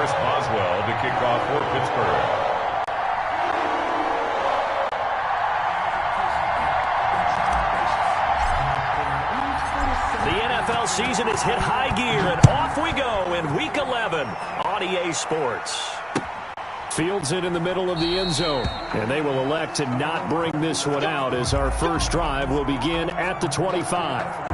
Chris Boswell to kick off for Pittsburgh. The NFL season has hit high gear, and off we go in Week 11 on EA Sports. Fields it in the middle of the end zone, and they will elect to not bring this one out as our first drive will begin at the 25.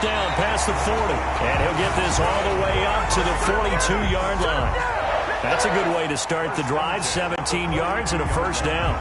Down past the 40, and he'll get this all the way up to the 42-yard line. That's a good way to start the drive, 17 yards and a first down.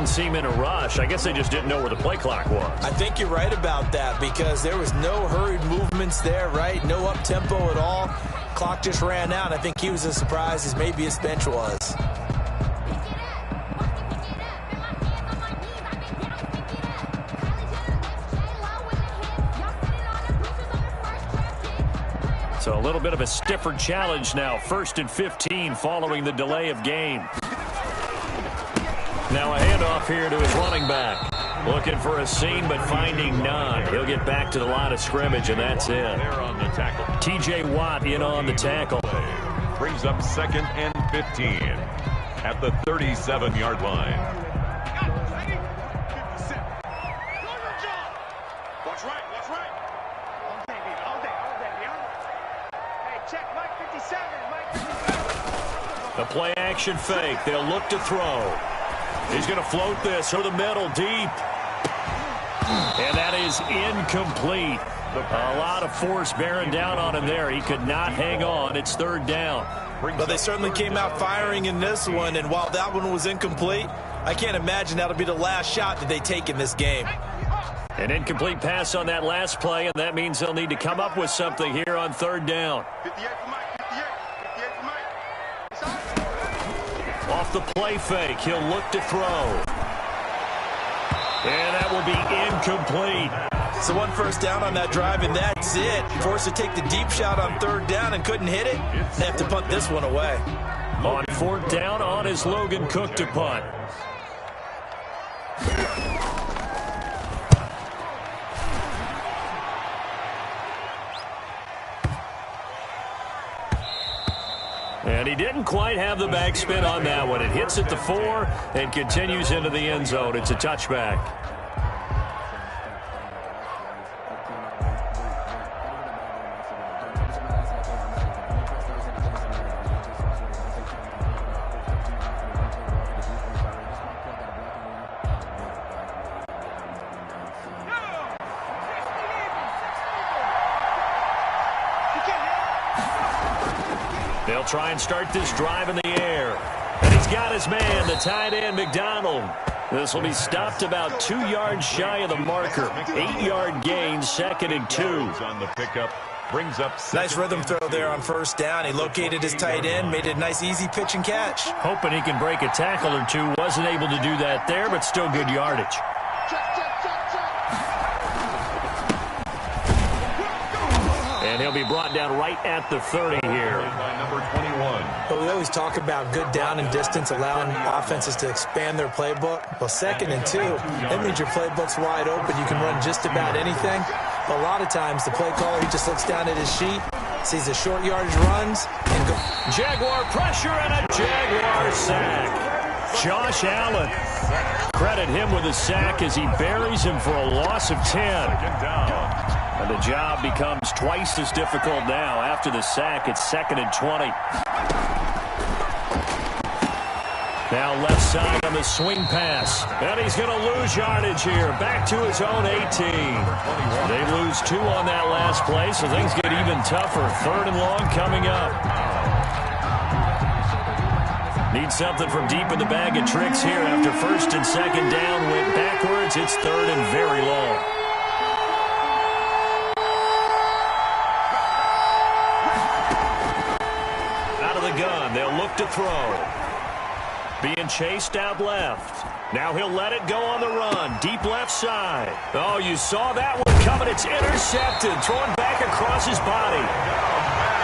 Seem in a rush. I guess they just didn't know where the play clock was. I think you're right about that because there was no hurried movements there, right? No up-tempo at all. Clock just ran out. I think he was as surprised as maybe his bench was. So a little bit of a stiffer challenge now. 1st and 15 following the delay of game. Now a handoff here to his running back. Looking for a seam, but finding none. He'll get back to the line of scrimmage, and that's it. There on the tackle. T.J. Watt in on the tackle. Brings up 2nd and 15 at the 37-yard line. Watch right. All day. Hey, check Mike 57. Mike 57. The play action fake. They'll look to throw. He's going to float this through the middle, deep. And that is incomplete. A lot of force bearing down on him there. He could not hang on. It's 3rd down. But they certainly came out firing in this one, and while that one was incomplete, I can't imagine that'll be the last shot that they take in this game. An incomplete pass on that last play, and that means they'll need to come up with something here on 3rd down. 58 for Mike. 58 for Mike. Off the play fake, he'll look to throw. And that will be incomplete. So 1 first down on that drive, and that's it. Forced to take the deep shot on 3rd down and couldn't hit it. They have to punt this one away. On 4th down, on is Logan Cook to punt. And he didn't quite have the backspin on that one. It hits at the 4 and continues into the end zone. It's a touchback. They'll try and start this drive in the air. And he's got his man, the tight end, McDonald. This will be stopped about 2 yards shy of the marker. 8-yard gain, 2nd and 2. On the pickup, brings up nice rhythm throw there on 1st down. He located his tight end, made it a nice easy pitch and catch. Hoping he can break a tackle or two. Wasn't able to do that there, but still good yardage. And he'll he'll be brought down right at the 30 here. By number 21. But we always talk about good down and distance, allowing offenses to expand their playbook. Well, 2nd and 2, that means your playbook's wide open. You can run just about anything. But a lot of times, the play caller, he just looks down at his sheet, sees the short yardage runs, and go. Jaguar pressure and a Jaguar sack. Josh Allen, credit him with a sack as he buries him for a loss of 10. And the job becomes twice as difficult now. After the sack, it's 2nd and 20. Now left side on the swing pass. And he's going to lose yardage here. Back to his own 18. They lose 2 on that last play, so things get even tougher. 3rd and long coming up. Need something from deep in the bag of tricks here. After 1st and 2nd down went backwards, it's 3rd and very long. Out of the gun, they'll look to throw. Being chased out left. Now he'll let it go on the run. Deep left side. Oh, you saw that one coming. It's intercepted. Thrown back across his body.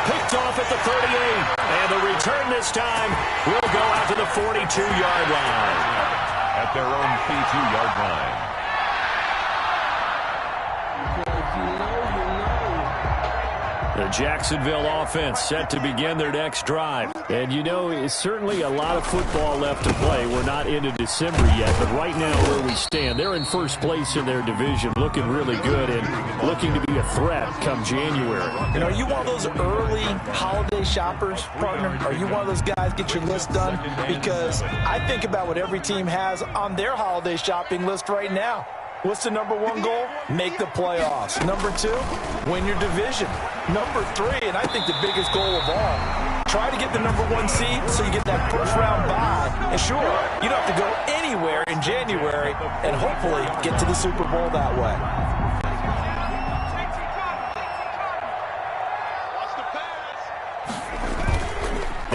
Picked off at the 38. And the return this time will go out to the 42-yard line. At their own 42-yard line. The Jacksonville offense set to begin their next drive. And, you know, it's certainly a lot of football left to play. We're not into December yet, but right now where we stand, they're in first place in their division, looking really good and looking to be a threat come January. And are you one of those early holiday shoppers, partner? Are you one of those guys get your list done? Because I think about what every team has on their holiday shopping list right now. What's the number 1 goal? Make the playoffs. Number 2, win your division. Number 3, and I think the biggest goal of all, try to get the number 1 seed so you get that first round bye. And sure, you don't have to go anywhere in January and hopefully get to the Super Bowl that way.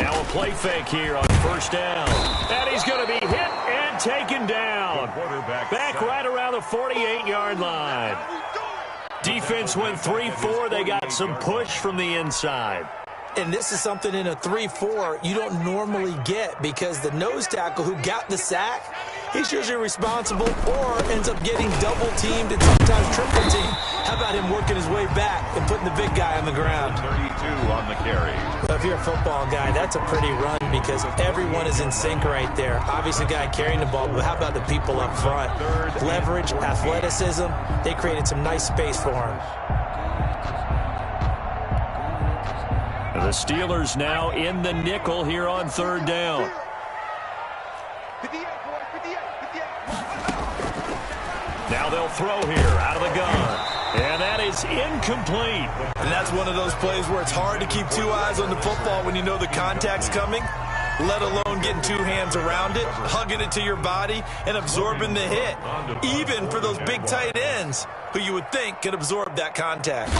Now a play fake here on 1st down. And he's going to be hit and taken down. Back right around the 48-yard line. Defense went 3-4. They got some push from the inside. And this is something in a 3-4 you don't normally get because the nose tackle who got the sack, he's usually responsible or ends up getting double-teamed and sometimes triple-teamed. How about him working his way back and putting the big guy on the ground? 32 on the carry. Well, if you're a football guy, that's a pretty run because everyone is in sync right there. Obviously, the guy carrying the ball, but how about the people up front? Leverage, athleticism, they created some nice space for him. The Steelers now in the nickel here on 3rd down. 58, 58. Now they'll throw here out of the gun. And that is incomplete. And that's one of those plays where it's hard to keep 2 eyes on the football when you know the contact's coming, let alone getting 2 hands around it, hugging it to your body, and absorbing the hit. Even for those big tight ends who you would think could absorb that contact.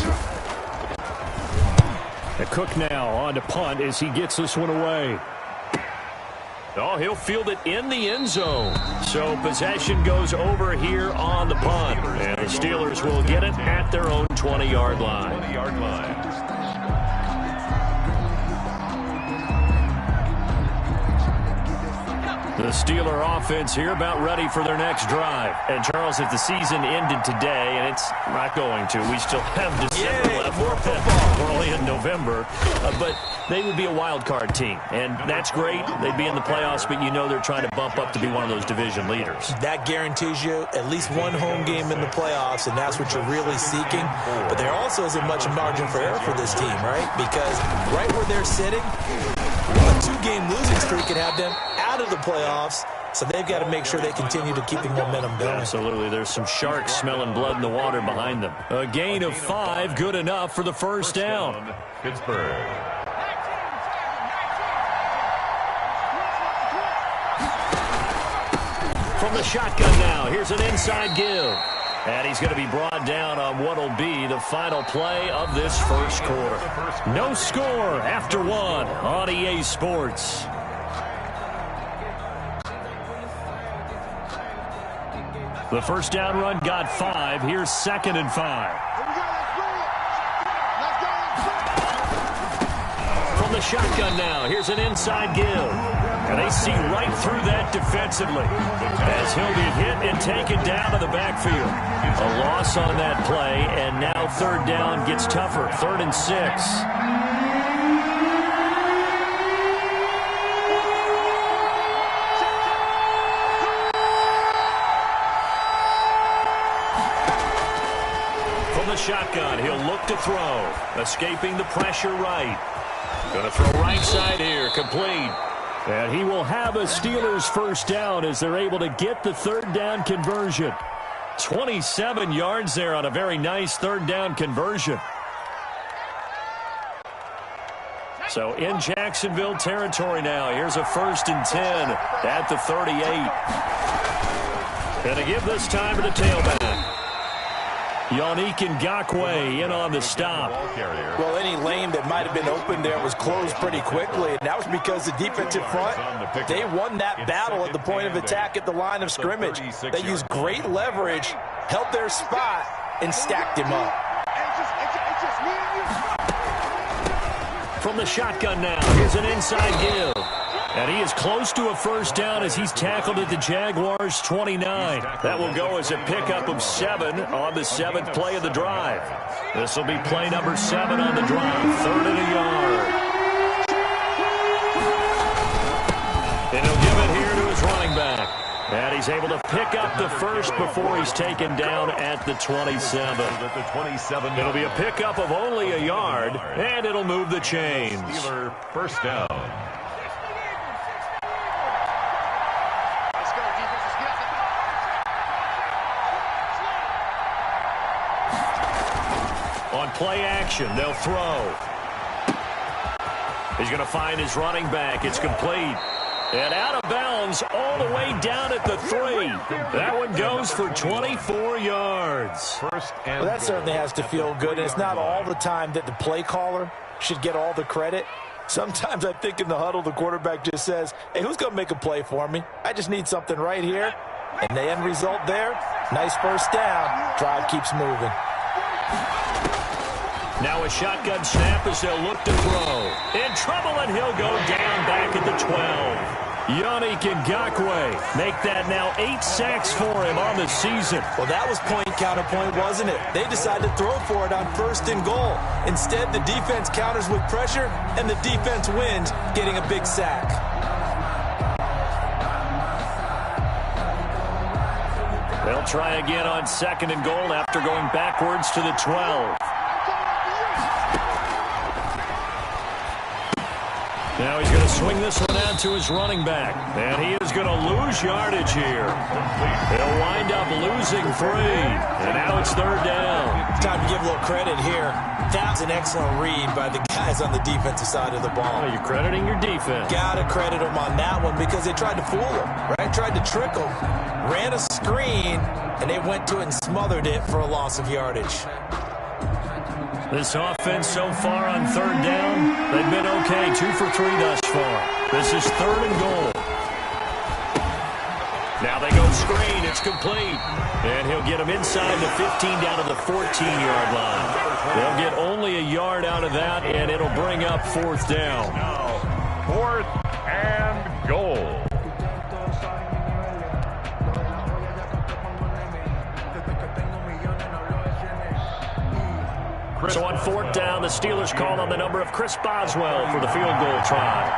Cook now on to punt as he gets this one away. Oh, he'll field it in the end zone. So possession goes over here on the punt. And the Steelers will get it at their own 20-yard line. 20-yard line. The Steeler offense here about ready for their next drive. And, Charles, if the season ended today, and it's not going to, we still have December left. More football. We're only in November. But they would be a wild card team. And that's great. They'd be in the playoffs, but you know they're trying to bump up to be one of those division leaders. That guarantees you at least 1 home game in the playoffs, and that's what you're really seeking. But there also isn't much margin for error for this team, right? Because right where they're sitting, a 2-game losing streak could have them out of the playoffs, so they've got to make sure they continue to keep the momentum going. Absolutely. There's some sharks smelling blood in the water behind them. A gain of 5, good enough for the first down. Pittsburgh. From the shotgun now, here's an inside give. And he's going to be brought down on what will be the final play of this first quarter. No score after 1 on EA Sports. The first down run got 5. Here's 2nd and 5. Here we go, let's go. Let's go, let's go. shotgun now. Here's an inside give. And they see right through that defensively as he'll be hit and taken down to the backfield. A loss on that play, and now third down gets tougher. 3rd and 6. From the shotgun, he'll look to throw. Escaping the pressure right. Going to throw right side here, complete. And he will have a Steelers first down as they're able to get the third down conversion. 27 yards there on a very nice third down conversion. So in Jacksonville territory now. Here's a 1st and 10 at the 38. And to give this time to the tailback. Yannick Ngakoue in on the stop. Well, any lane that might have been open there was closed pretty quickly, and that was because the defensive front, they won that battle at the point of attack at the line of scrimmage. They used great leverage, held their spot, and stacked him up. From the shotgun now, here's an inside give. And he is close to a first down as he's tackled at the Jaguars' 29. That will go as a pickup of 7 on the 7th play of the drive. This will be play number 7 on the drive. 3rd and a yard. And he'll give it here to his running back. And he's able to pick up the first before he's taken down at the 27. It'll be a pickup of only a yard, and it'll move the chains. Steeler first down. On play action, they'll throw. He's going to find his running back. It's complete. And out of bounds all the way down at the 3. That one goes for 24 yards. Well, that certainly has to feel good. And it's not all the time that the play caller should get all the credit. Sometimes I think in the huddle, the quarterback just says, hey, who's going to make a play for me? I just need something right here. And the end result there, nice first down. Drive keeps moving. Now a shotgun snap as they'll look to throw. In trouble, and he'll go down back at the 12. Yannick Ngakoue make that now 8 sacks for him on the season. Well, that was point counterpoint, wasn't it? They decided to throw for it on 1st and goal. Instead, the defense counters with pressure, and the defense wins, getting a big sack. They'll try again on 2nd and goal after going backwards to the 12. Now he's going to swing this one out to his running back. And he is going to lose yardage here. He'll wind up losing 3. And now it's 3rd down. Time to give a little credit here. That's an excellent read by the guys on the defensive side of the ball. Well, you're crediting your defense. Got to credit them on that one because they tried to fool him, right? Tried to trick him. Ran a screen, and they went to it and smothered it for a loss of yardage. This offense so far on 3rd down, they've been okay. 2 for 3 thus far. This is 3rd and goal. Now they go screen. It's complete. And he'll get him inside the 15 down to the 14-yard line. They'll get only a yard out of that, and it'll bring up 4th down. Now, 4th and goal. So on 4th down, the Steelers call on the number of Chris Boswell for the field goal try.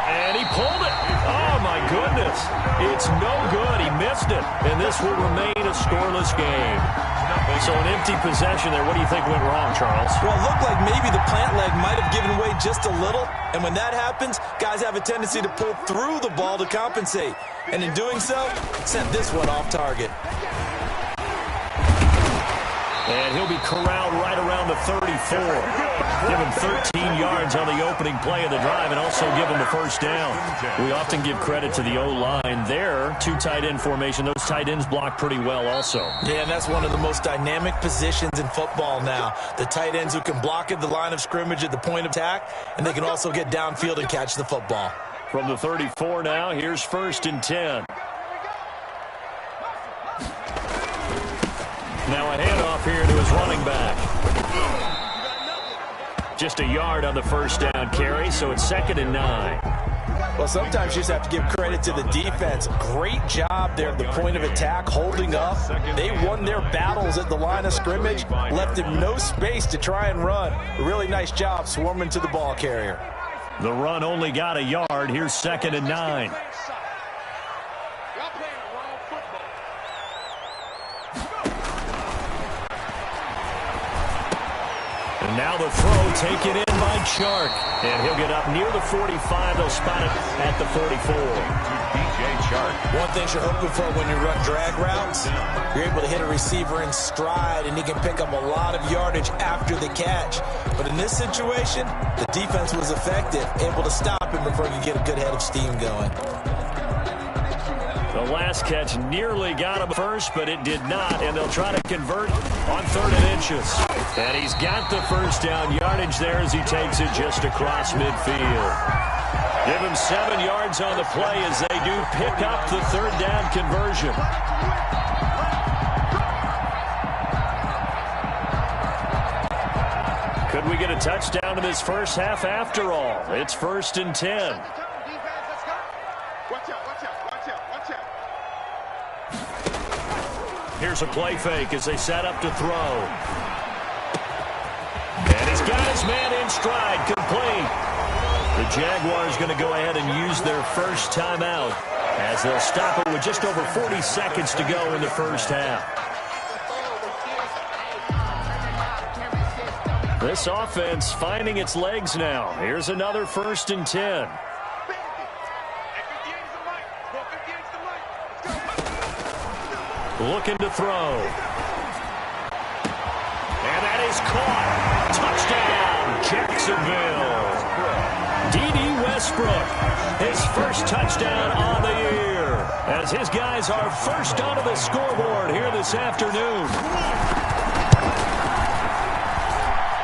And he pulled it. Oh, my goodness. It's no good. He missed it. And this will remain a scoreless game. So an empty possession there. What do you think went wrong, Charles? Well, it looked like maybe the plant leg might have given way just a little. And when that happens, guys have a tendency to pull through the ball to compensate. And in doing so, sent this one off target. And he'll be corralled right around the 34. Give him 13 yards on the opening play of the drive and also give him the first down. We often give credit to the O-line there. 2 tight end formation. Those tight ends block pretty well also. Yeah, and that's one of the most dynamic positions in football now. The tight ends who can block at the line of scrimmage at the point of attack, and they can also get downfield and catch the football. From the 34 now, here's 1st and 10. Now a handoff here to his running back. Just a yard on the first down carry, so it's 2nd and 9. Well, sometimes you just have to give credit to the defense. Great job there at the point of attack, holding up. They won their battles at the line of scrimmage, left him no space to try and run. A really nice job swarming to the ball carrier. The run only got a yard. Here's 2nd and 9. And now the throw taken in by Chark. And he'll get up near the 45. They'll spot it at the 44. DJ Chark. One thing you're hoping for when you run drag routes, you're able to hit a receiver in stride, and he can pick up a lot of yardage after the catch. But in this situation, the defense was effective, able to stop him before he could get a good head of steam going. The last catch nearly got him first, but it did not, and they'll try to convert on 3rd and inches. And he's got the first down yardage there as he takes it just across midfield. Give him 7 yards on the play as they do pick up the 3rd down conversion. Could we get a touchdown in this first half after all? It's 1st and 10. Here's a play fake as they set up to throw. And he's got his man in stride, complete. The Jaguars going to go ahead and use their first timeout as they'll stop it with just over 40 seconds to go in the first half. This offense finding its legs now. Here's another 1st and 10. Looking to throw. And that is caught. Touchdown, Jacksonville. D.D. Westbrook, his first touchdown on the year, as his guys are first onto the scoreboard here this afternoon.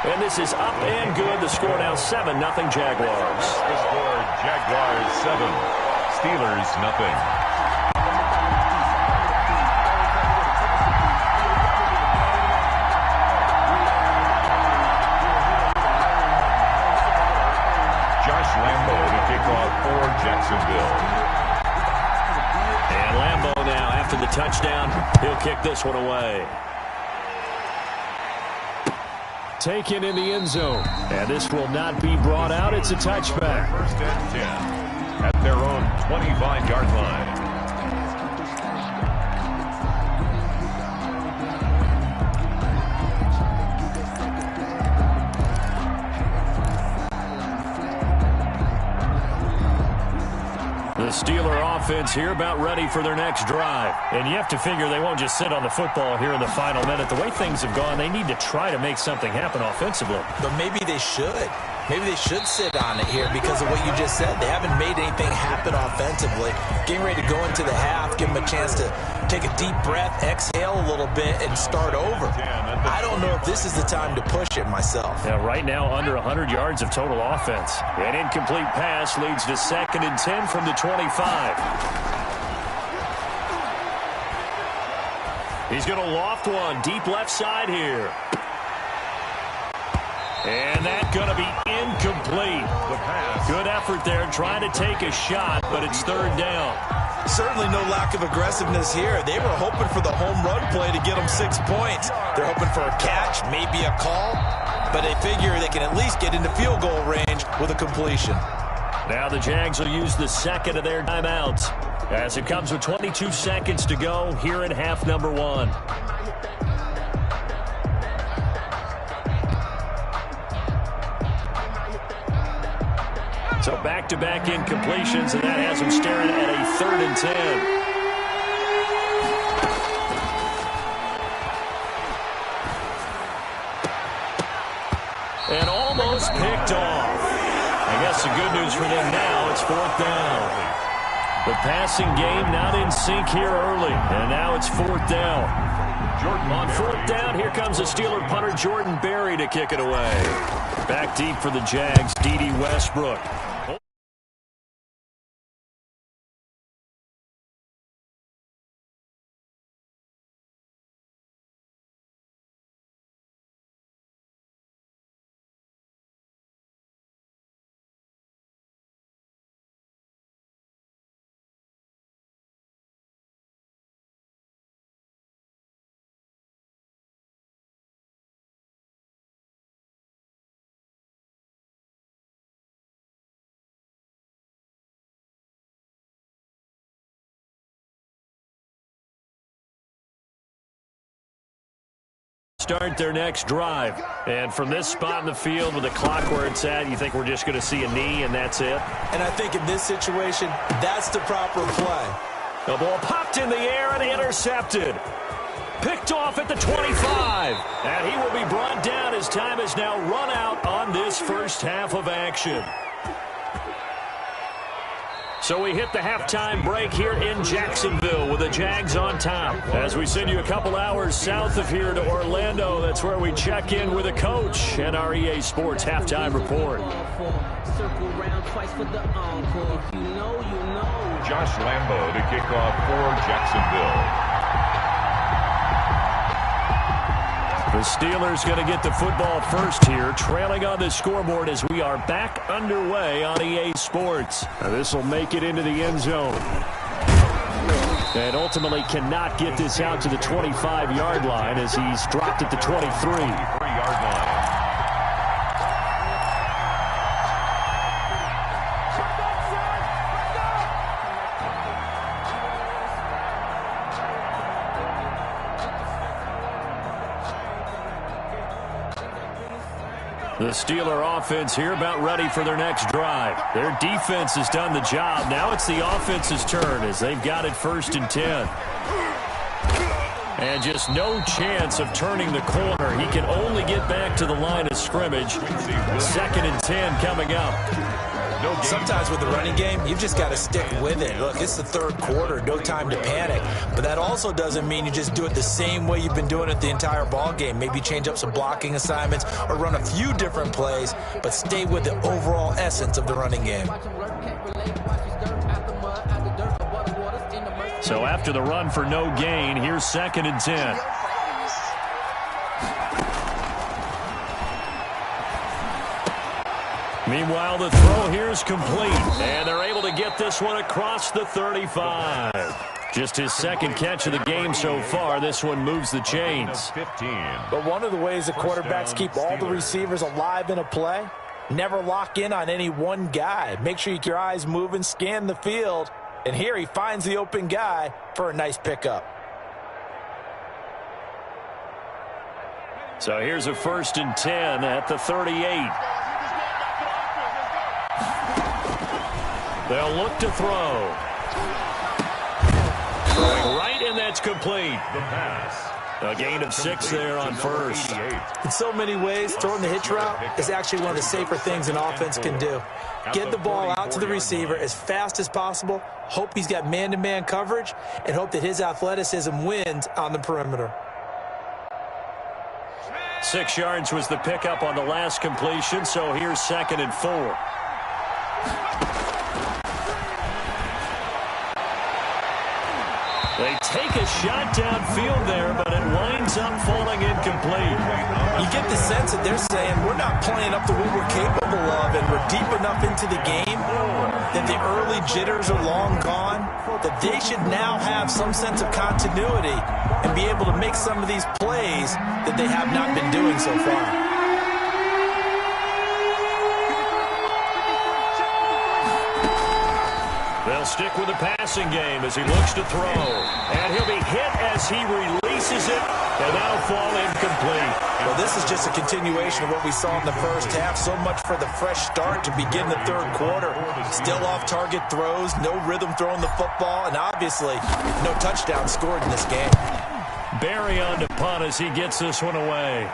And this is up and good. The score now 7-0 Jaguars. The score, Jaguars 7, Steelers nothing. Jacksonville. And Lambeau now, after the touchdown, he'll kick this one away. Taken in the end zone. And this will not be brought out. It's a touchback. 1st and 10 at their own 25-yard line. The Steeler offense here about ready for their next drive. And you have to figure they won't just sit on the football here in the final minute. The way things have gone, they need to try to make something happen offensively. But maybe they should. Maybe they should sit on it here because of what you just said. They haven't made anything happen offensively. Getting ready to go into the half, give them a chance to take a deep breath, exhale a little bit, and start over. I don't know if this is the time to push it myself. Yeah, right now under 100 yards of total offense. An incomplete pass leads to 2nd and 10 from the 25. He's going to loft one deep left side here. And that's going to be incomplete. The pass. Good effort there trying to take a shot, but it's 3rd down. Certainly no lack of aggressiveness here. They were hoping for the home run play to get them 6 points. They're hoping for a catch, maybe a call, but they figure they can at least get into field goal range with a completion. Now the Jags will use the 2nd of their timeouts as it comes with 22 seconds to go here in half number 1. So back-to-back incompletions, and that has him staring at a 3rd and 10. And almost picked off. I guess the good news for them now, it's 4th down. The passing game not in sync here early, and now it's 4th down. On 4th down, here comes the Steeler punter Jordan Berry to kick it away. Back deep for the Jags, D.D. Westbrook. start their next drive. And from this spot in the field with the clock where it's at, you think we're just going to see a knee and that's it? And I think in this situation, that's the proper play. The ball popped in the air and intercepted. Picked off at the 25. And he will be brought down as time has now run out on this first half of action. So we hit the halftime break here in Jacksonville with the Jags on top. As we send you a couple hours south of here to Orlando, that's where we check in with a coach and our EA Sports halftime report. Josh Lambo to kick off for Jacksonville. The Steelers going to get the football first here, trailing on the scoreboard as we are back underway on EA Sports. This will make it into the end zone. And ultimately cannot get this out to the 25-yard line as he's dropped at the 23-yard line. The Steeler offense here about ready for their next drive. Their defense has done the job. Now it's the offense's turn as they've got it 1st and 10. And just no chance of turning the corner. He can only get back to the line of scrimmage. 2nd and 10 coming up. Sometimes with the running game, you've just got to stick with it. Look, it's the 3rd quarter, no time to panic. But that also doesn't mean you just do it the same way you've been doing it the entire ball game. Maybe change up some blocking assignments or run a few different plays, but stay with the overall essence of the running game. So after the run for no gain, here's 2nd and 10. Meanwhile, the throw here is complete, and they're able to get this one across the 35. Just his 2nd catch of the game so far. This one moves the chains. But one of the ways the quarterbacks keep all the receivers alive in a play, never lock in on any one guy. Make sure you keep your eyes moving, scan the field, and here he finds the open guy for a nice pickup. So here's a 1st and 10 at the 38. They'll look to throw. Throwing right, and that's complete. The pass. A gain of 6 there on 1st. In so many ways, throwing the hitch route is actually one of the safer things an offense can do. Get the ball out to the receiver as fast as possible, hope he's got man-to-man coverage, and hope that his athleticism wins on the perimeter. 6 yards was the pickup on the last completion, so here's 2nd and 4. They take a shot downfield there, but it winds up falling incomplete. You get the sense that they're saying we're not playing up to what we're capable of, and we're deep enough into the game that the early jitters are long gone, that they should now have some sense of continuity and be able to make some of these plays that they have not been doing so far. They'll stick with the passing game as he looks to throw. And he'll be hit as he releases it, and that'll fall incomplete. Well, this is just a continuation of what we saw in the first half. So much for the fresh start to begin the 3rd quarter. Still off-target throws, no rhythm throwing the football, and obviously no touchdown scored in this game. Barry on to punt as he gets this one away.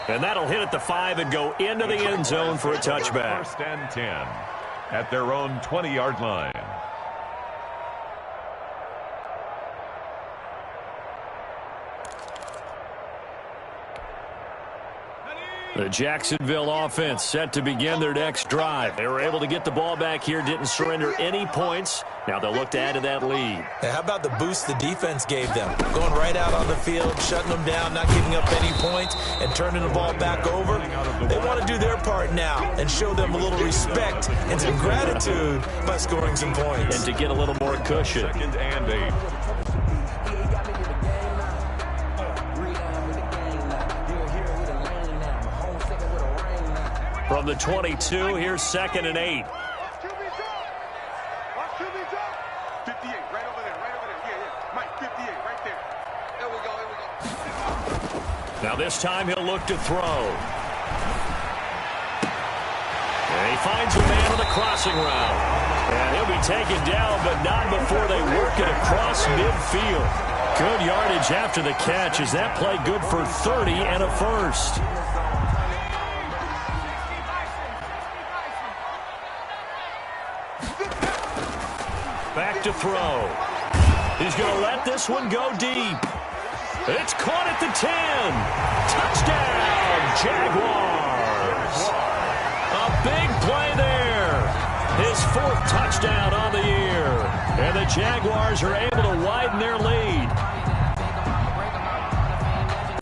And that'll hit at the 5 and go into the end zone for a touchback. 1st and 10 at their own 20-yard line. The Jacksonville offense set to begin their next drive. They were able to get the ball back here, didn't surrender any points. Now they'll look to add to that lead. Hey, how about the boost the defense gave them? Going right out on the field, shutting them down, not giving up any points, and turning the ball back over. They want to do their part now and show them a little respect and some gratitude by scoring some points. And to get a little more cushion. 2nd and 8. From the 22, here's 2nd and 8. Watch QB drop. 58, right over there, right over there. Yeah, Mike, 58, right there. Here we go. Now this time he'll look to throw. And he finds a man on the crossing route. And he'll be taken down, but not before they work it across midfield. Good yardage after the catch. Is that play good for 30 and a first? Back to throw. He's going to let this one go deep. It's caught at the 10. Touchdown, Jaguars. A big play there. His 4th touchdown on the year. And the Jaguars are able to widen their lead.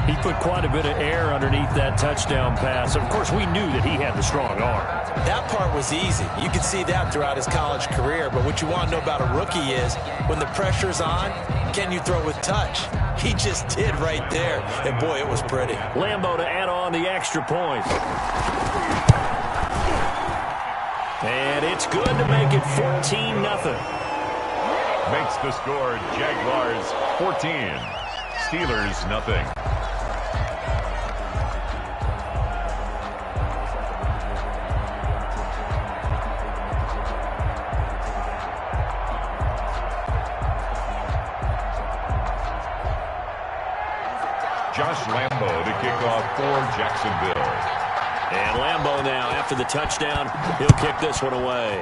He put quite a bit of air underneath that touchdown pass. Of course, we knew that he had the strong arm. That part was easy. You could see that throughout his college career. But what you want to know about a rookie is when the pressure's on, can you throw with touch? He just did right there. And, boy, it was pretty. Lambo to add on the extra point. And it's good to make it 14-0. Makes the score Jaguars 14. Steelers nothing. Josh Lambo to kick off for Jacksonville. And Lambo now, after the touchdown, he'll kick this one away.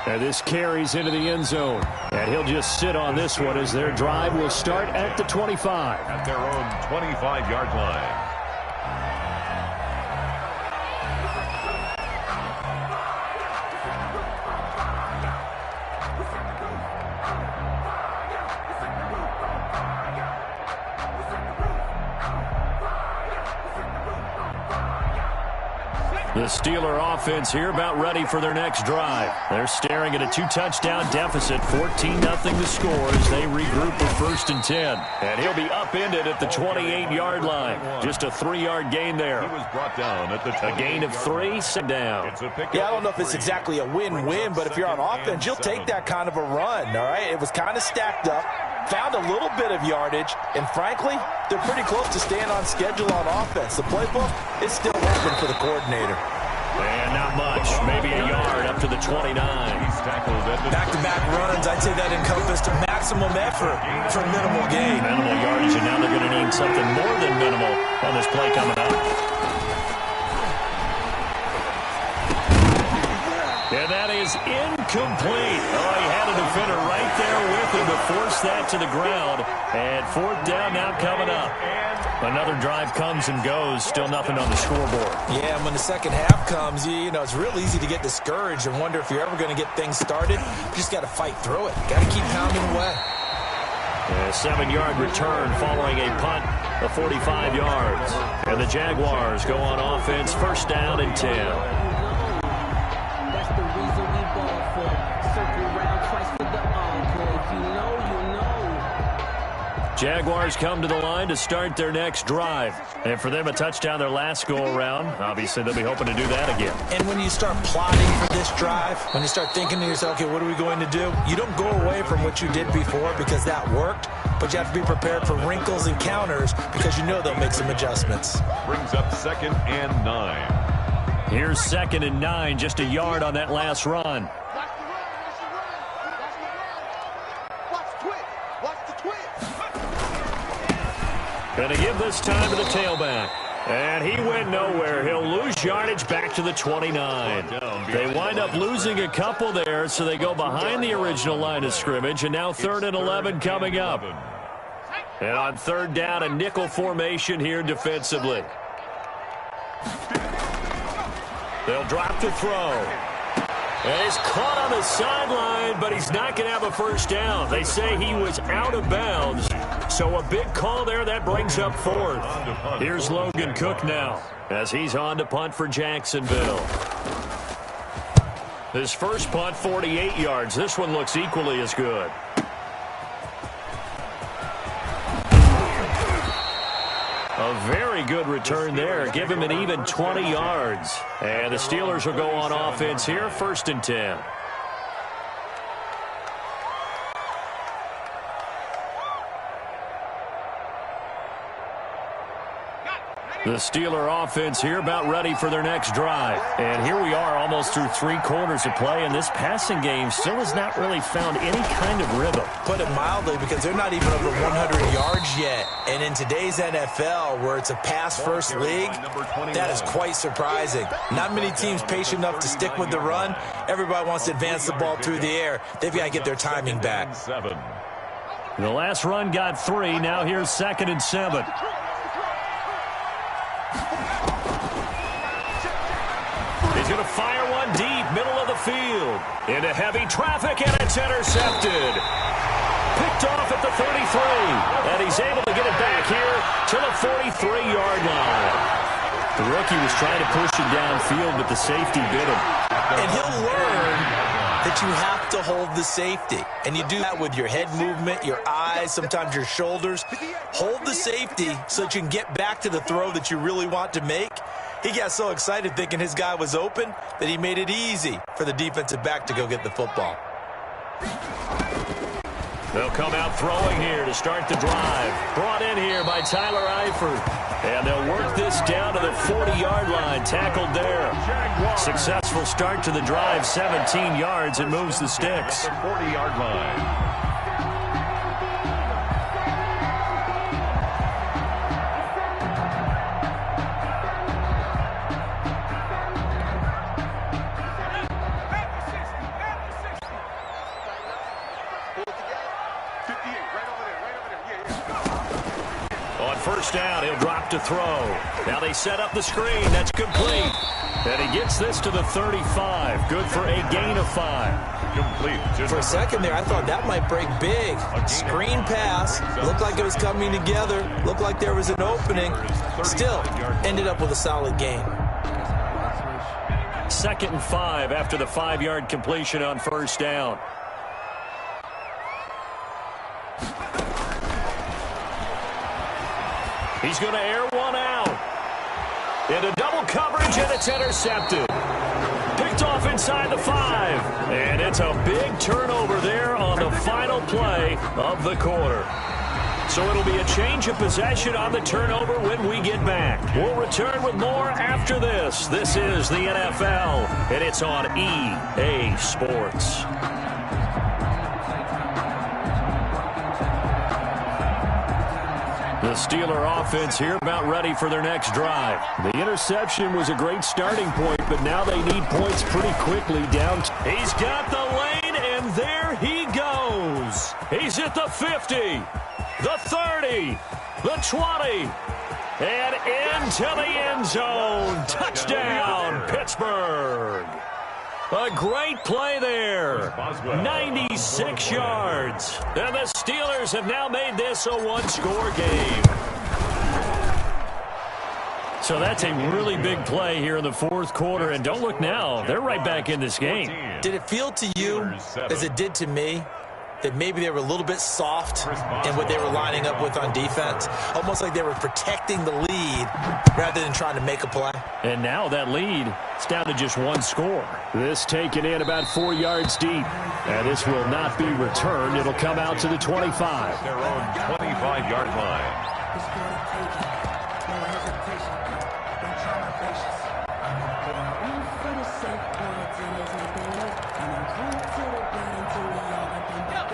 And this carries into the end zone. And he'll just sit on this one as their drive will start at the 25. At their own 25-yard line. The Steeler offense here about ready for their next drive. They're staring at a 2-touchdown deficit, 14-0 the score as they regroup for 1st and 10. And he'll be upended at the 28-yard line. Just a 3-yard gain there. He was brought down at the a gain of 3, sit down. Yeah, I don't know if it's exactly a win-win, but if you're on offense, you'll take that kind of a run, all right? It was kind of stacked up. Found a little bit of yardage, and frankly, they're pretty close to staying on schedule on offense. The playbook is still open for the coordinator. And not much, maybe a yard up to the 29. He's tackled at the back-to-back runs, I'd say that encompassed maximum effort for minimal gain. Minimal yardage, and now they're going to need something more than minimal on this play coming up. And that is incomplete. Oh, he had a defender right there with him to force that to the ground. And 4th down now coming up. Another drive comes and goes. Still nothing on the scoreboard. Yeah, and when the second half comes, you know, it's real easy to get discouraged and wonder if you're ever going to get things started. You just got to fight through it. Got to keep pounding away. A 7-yard return following a punt of 45 yards. And the Jaguars go on offense, 1st down and 10. Jaguars come to the line to start their next drive. And for them, a touchdown their last go-around. Obviously, they'll be hoping to do that again. And when you start plotting for this drive, when you start thinking to yourself, okay, what are we going to do? You don't go away from what you did before because that worked, but you have to be prepared for wrinkles and counters because you know they'll make some adjustments. Brings up 2nd and 9. Here's 2nd and 9, just a yard on that last run. Going to give this time to the tailback. And he went nowhere. He'll lose yardage back to the 29. They wind up losing a couple there, so they go behind the original line of scrimmage. And now 3rd and 11 coming up. And on 3rd down, a nickel formation here defensively. They'll drop to throw. And he's caught on the sideline, but he's not going to have a 1st down. They say he was out of bounds. So a big call there. That brings up 4th. Here's Logan Cook now as he's on to punt for Jacksonville. His first punt, 48 yards. This one looks equally as good. A very good return there. Give him an even 20 yards. And the Steelers will go on offense here, 1st and 10. The Steeler offense here about ready for their next drive. And here we are almost through 3 quarters of play, and this passing game still has not really found any kind of rhythm. Put it mildly, because they're not even over 100 yards yet. And in today's NFL, where it's a pass-first league, that is quite surprising. Not many teams patient enough to stick with the run. Everybody wants to advance the ball through the air. They've got to get their timing back. The last run got 3. Now here's 2nd and 7. He's going to fire one deep, middle of the field. Into heavy traffic, and it's intercepted. Picked off at the 33. And he's able to get it back here to the 43-yard line. The rookie was trying to push it downfield, but the safety bit him. And he'll learn that you have to hold the safety. And you do that with your head movement, your eyes, sometimes your shoulders. Hold the safety so that you can get back to the throw that you really want to make. He got so excited thinking his guy was open that he made it easy for the defensive back to go get the football. They'll come out throwing here to start the drive. Brought in here by Tyler Eifert. And they'll work this down to the 40-yard line. Tackled there. Successful start to the drive. 17 yards and moves the sticks. The 40-yard line. First down, he'll drop to throw. Now they set up the screen. That's complete. And he gets this to the 35. Good for a gain of 5. Complete. For a second there, I thought that might break big. Screen pass. Looked like it was coming together. Looked like there was an opening. Still, ended up with a solid gain. 2nd and 5 after the 5-yard completion on first down. He's going to air one out. Into double coverage, and it's intercepted. Picked off inside the 5. And it's a big turnover there on the final play of the quarter. So it'll be a change of possession on the turnover when we get back. We'll return with more after this. This is the NFL, and it's on EA Sports. The Steeler offense here about ready for their next drive. The interception was a great starting point, but now they need points pretty quickly down. He's got the lane, and there he goes. He's at the 50, the 30, the 20, and into the end zone. Touchdown, Pittsburgh. A great play there. 96 yards. And the Steelers have now made this a one-score game. So that's a really big play here in the 4th quarter. And don't look now. They're right back in this game. Did it feel to you, as it did to me, that maybe they were a little bit soft in what they were lining up with on defense? Almost like they were protecting the lead rather than trying to make a play. And now that lead is down to just 1 score. This taken in about 4 yards deep. And this will not be returned. It'll come out to the 25. Their own 25-yard line.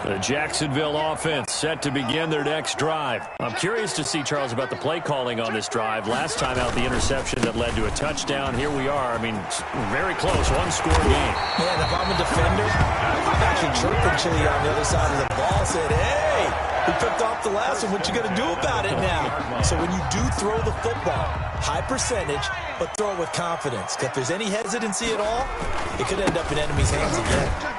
The Jacksonville offense set to begin their next drive. I'm curious to see, Charles, about the play calling on this drive. Last time out, the interception that led to a touchdown. Here we are. I mean, very close, 1-score game. Man, if I'm a defender, I'm actually chirping Chili on the other side of the ball, said, hey, we picked off the last one. What you going to do about it now? So when you do throw the football, high percentage, but throw it with confidence. Because if there's any hesitancy at all, it could end up in enemy's hands again.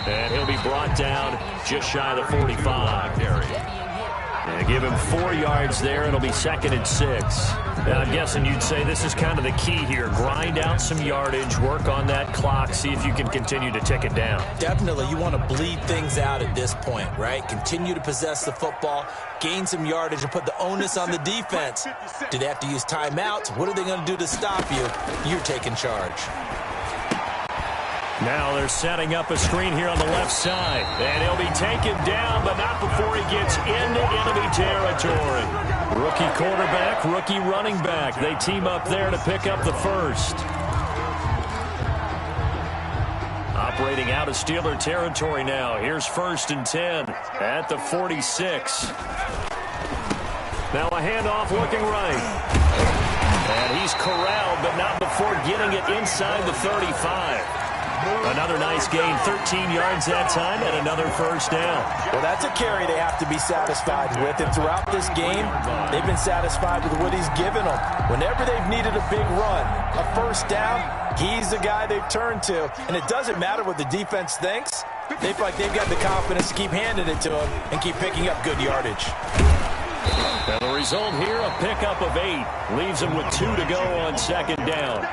And he'll be brought down just shy of the 45. And give him 4 yards there. It'll be 2nd and 6. Now, I'm guessing you'd say this is kind of the key here. Grind out some yardage, work on that clock, see if you can continue to tick it down. Definitely. You want to bleed things out at this point, right? Continue to possess the football, gain some yardage, and put the onus on the defense. Do they have to use timeouts? What are they going to do to stop you? You're taking charge. Now they're setting up a screen here on the left side. And he'll be taken down, but not before he gets into enemy territory. Rookie quarterback, rookie running back. They team up there to pick up the first. Operating out of Steeler territory now. Here's 1st and 10 at the 46. Now a handoff looking right. And he's corralled, but not before getting it inside the 35. Another nice gain, 13 yards that time, and another first down. Well, that's a carry they have to be satisfied with. And throughout this game, they've been satisfied with what he's given them. Whenever they've needed a big run, a first down, he's the guy they've turned to. And it doesn't matter what the defense thinks. They feel like they've got the confidence to keep handing it to him and keep picking up good yardage. And the result here, a pickup of 8. Leaves them with 2 to go on 2nd down.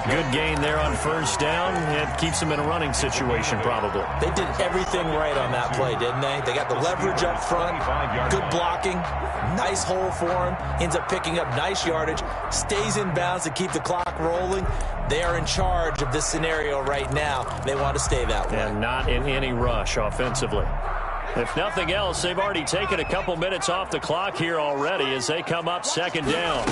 Good gain there on 1st down. It keeps them in a running situation, probably. They did everything right on that play, didn't they? They got the leverage up front, good blocking, nice hole for him, ends up picking up nice yardage, stays in bounds to keep the clock rolling. They are in charge of this scenario right now. They want to stay that way. And not in any rush offensively. If nothing else, they've already taken a couple minutes off the clock here already as they come up 2nd down.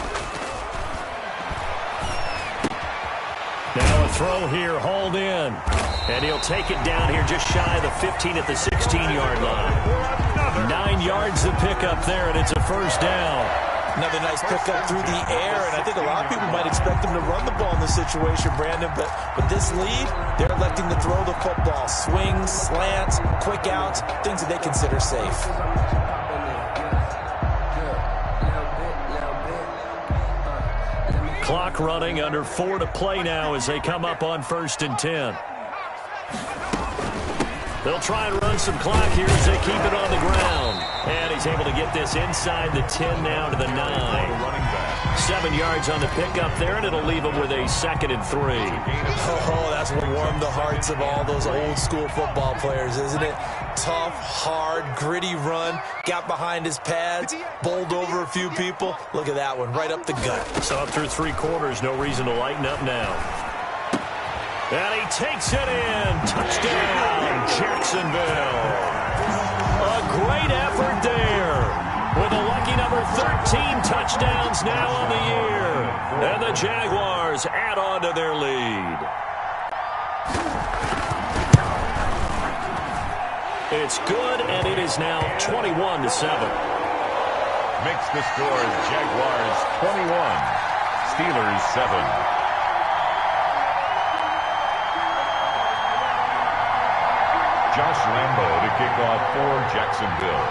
Now a throw here, hauled in. And he'll take it down here just shy of the 15 at the 16-yard line. 9 yards to pick up there, and it's a first down. Another nice pickup through the air, and I think a lot of people might expect them to run the ball in this situation, Brandon, but with this lead, they're electing to throw the football. Swings, slants, quick outs, things that they consider safe. Clock running, under 4 to play now as they come up on 1st and 10. They'll try and run some clock here as they keep it on the ground. And he's able to get this inside the 10 now to the 9. 7 yards on the pickup there, and it'll leave him with a 2nd and 3. Oh, that's what warmed the hearts of all those old school football players, isn't it? Tough, hard, gritty run, got behind his pads, bowled over a few people. Look at that one, right up the gut. So up through 3 quarters, no reason to lighten up now. And he takes it in. Touchdown, Jacksonville. A great effort there. With a lucky number 13 touchdowns now on the year. And the Jaguars add on to their lead. It's good, and it is now 21-7. Makes the score Jaguars 21, Steelers 7. Josh Lambo to kick off for Jacksonville.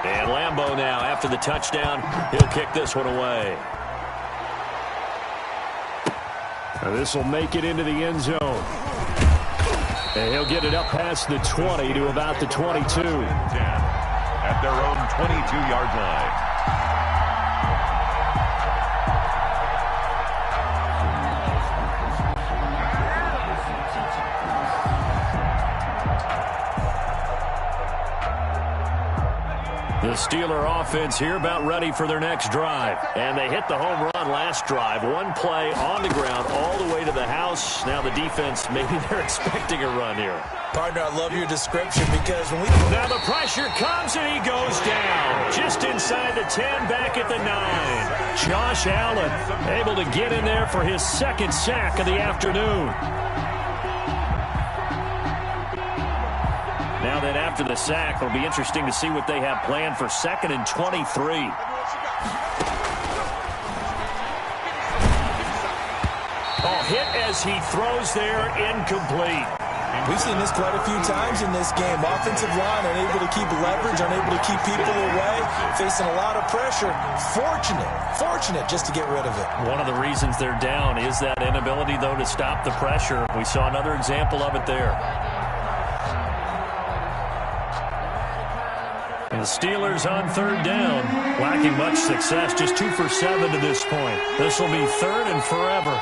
And Lambo now, after the touchdown, he'll kick this one away. Now this will make it into the end zone. And he'll get it up past the 20 to about the 22. 10 at their own 22-yard line. The Steeler offense here about ready for their next drive. And they hit the home run last drive. One play on the ground all the way to the house. Now the defense, maybe they're expecting a run here. Partner, I love your description because when we... Now the pressure comes and he goes down. Just inside the 10, back at the 9. Josh Allen able to get in there for his 2nd sack of the afternoon. Now that after the sack, it'll be interesting to see what they have planned for 2nd and 23. Oh, hit as he throws there, incomplete. We've seen this quite a few times in this game. Offensive line unable to keep leverage, unable to keep people away, facing a lot of pressure. Fortunate just to get rid of it. One of the reasons they're down is that inability, though, to stop the pressure. We saw another example of it there. And the Steelers on 3rd down, lacking much success, just 2 for 7 to this point. This will be 3rd and forever.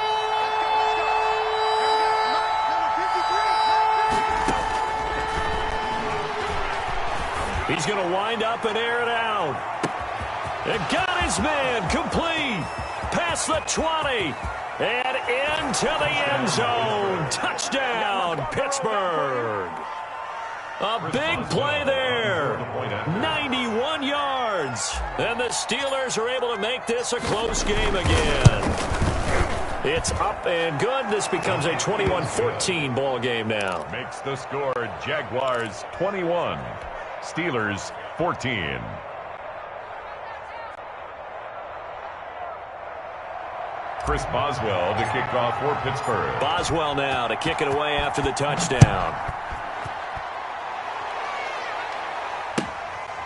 He's going to wind up and air it out. And got his man complete. Past the 20. And into the end zone. Touchdown, Pittsburgh. A big play there. 91 yards. And the Steelers are able to make this a close game again. It's up and good. This becomes a 21-14 ball game now. Makes the score Jaguars 21, Steelers 14. Chris Boswell to kick off for Pittsburgh. Boswell now to kick it away after the touchdown.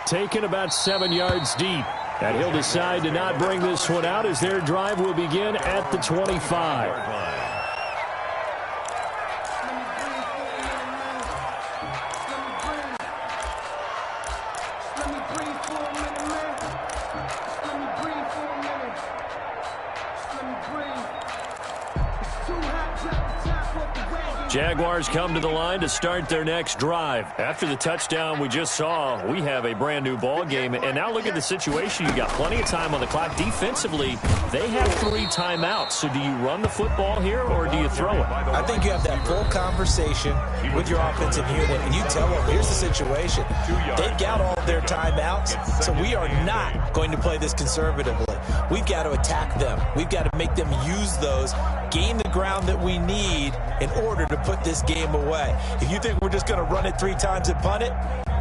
Taken about 7 yards deep. And he'll decide to not bring this one out as their drive will begin at the 25. Jaguars come to the line to start their next drive. After the touchdown we just saw, we have a brand new ball game. And now look at the situation. You got plenty of time on the clock. Defensively, they have 3 timeouts. So do you run the football here or do you throw it? I think you have that full conversation with your offensive unit, and you tell them, here's the situation. They've got all their timeouts, so we are not going to play this conservatively. We've got to attack them. We've got to make them use those, gain the ground that we need in order to put this game away. If you think we're just going to run it 3 times and punt it,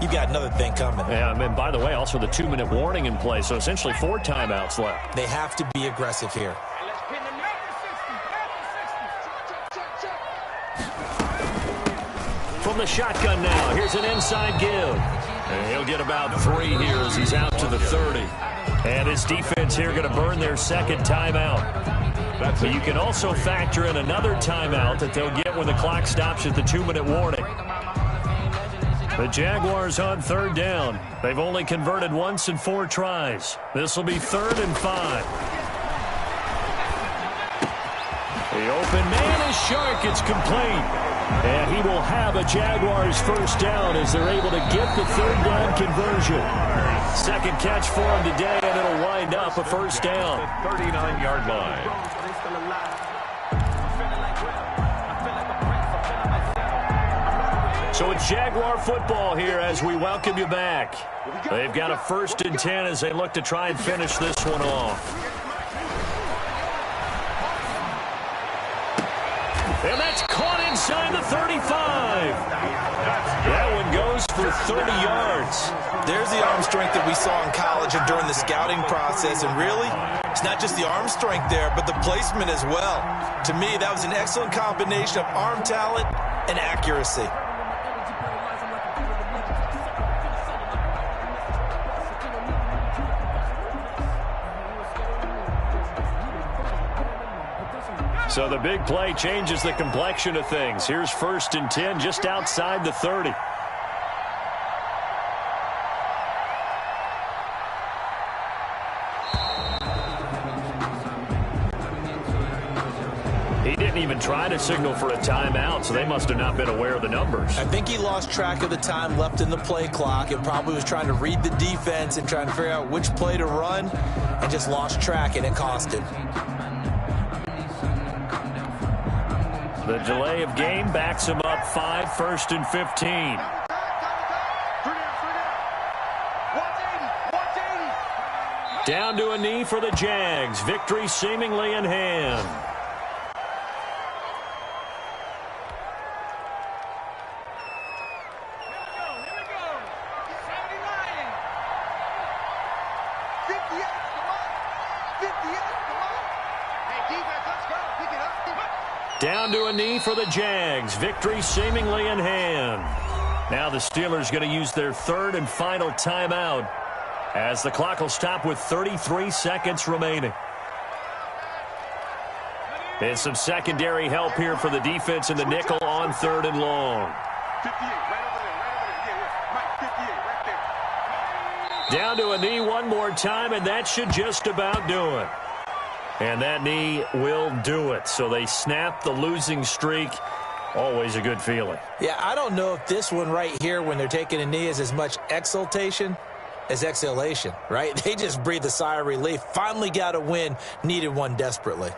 you've got another thing coming. Yeah, and by the way, also the 2-minute warning in play, so essentially 4 timeouts left. They have to be aggressive here. From the shotgun now, here's an inside give. And he'll get about 3 here as he's out to the 30. And his defense here going to burn their second timeout. But you can also factor in another timeout that they'll get when the clock stops at the 2-minute warning. The Jaguars on 3rd down. They've only converted once in 4 tries. This will be 3rd and 5. The open man is Shark. It's complete. And he will have a Jaguars first down as they're able to get the 3rd down conversion. Second catch for him today, and it'll wind up a first down. 39-yard line. So it's Jaguar football here as we welcome you back. They've got a 1st and 10 as they look to try and finish this one off. And that's caught inside the 35. That one goes for 30 yards. There's the arm strength that we saw in college and during the scouting process. And really, it's not just the arm strength there, but the placement as well. To me, that was an excellent combination of arm talent and accuracy. So the big play changes the complexion of things. Here's 1st and 10 just outside the 30. He didn't even try to signal for a timeout, so they must have not been aware of the numbers. I think he lost track of the time left in the play clock and probably was trying to read the defense and trying to figure out which play to run and just lost track, and it cost him. The delay of game backs him up 5, 1st and 15. Down to a knee for the Jags. Victory seemingly in hand. Down to a knee for the Jags. Victory seemingly in hand. Now the Steelers going to use their 3rd and final timeout as the clock will stop with 33 seconds remaining. And some secondary help here for the defense in the nickel on 3rd and long. Down to a knee one more time, and that should just about do it. And that knee will do it. So they snap the losing streak. Always a good feeling. Yeah, I don't know if this one right here when they're taking a knee is as much exultation as exhalation, right? They just breathe a sigh of relief. Finally got a win. Needed one desperately.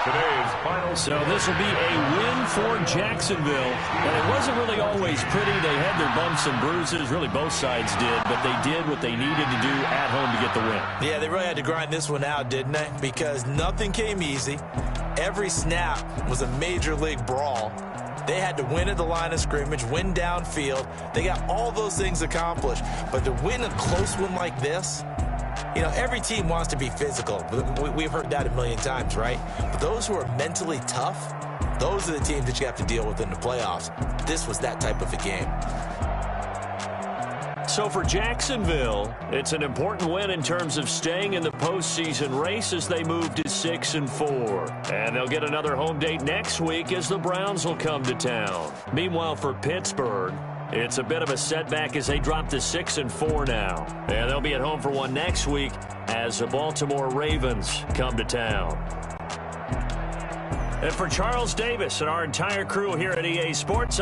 today's final. So this will be a win for Jacksonville. And it wasn't really always pretty. They had their bumps and bruises. Really, both sides did. But they did what they needed to do at home to get the win. Yeah, they really had to grind this one out, didn't they? Because nothing came easy. Every snap was a major league brawl. They had to win at the line of scrimmage, win downfield. They got all those things accomplished. But to win a close one like this, you know, every team wants to be physical. We've heard that a million times, right? But those who are mentally tough, those are the teams that you have to deal with in the playoffs. This was that type of a game. So for Jacksonville, it's an important win in terms of staying in the postseason race as they move to 6-4. And they'll get another home date next week as the Browns will come to town. Meanwhile, for Pittsburgh, it's a bit of a setback as they drop to 6-4 now. And they'll be at home for one next week as the Baltimore Ravens come to town. And for Charles Davis and our entire crew here at EA Sports,